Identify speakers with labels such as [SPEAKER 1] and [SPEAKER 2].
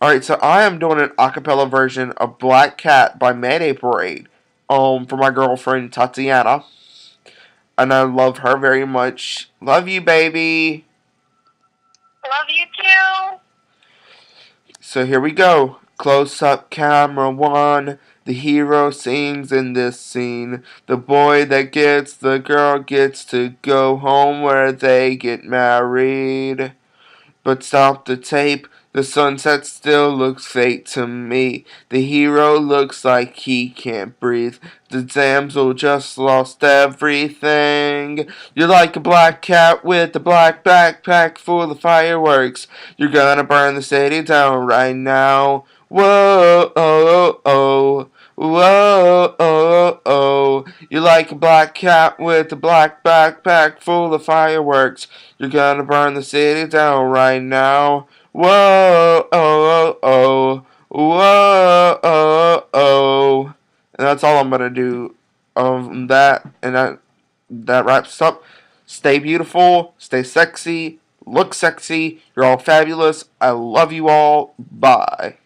[SPEAKER 1] Alright, so I am doing an acapella version of Black Cat by Mayday Parade. For my girlfriend Tatiana. And I love her very much. Love you, baby.
[SPEAKER 2] Love you too.
[SPEAKER 1] So here we go. Close up camera one. The hero sings in this scene. The boy that gets the girl gets to go home where they get married. But stop the tape. The sunset still looks fake to me. The hero looks like he can't breathe. The damsel just lost everything. You're like a black cat with a black backpack full of fireworks. You're gonna burn the city down right now. Whoa, oh, oh. Whoa, oh, oh. You're like a black cat with a black backpack full of fireworks. You're gonna burn the city down right now. Whoa, oh, oh, whoa, oh, oh. And that's all I'm gonna do of that. And that wraps up. Stay beautiful, stay sexy, look sexy. You're all fabulous. I love you all. Bye.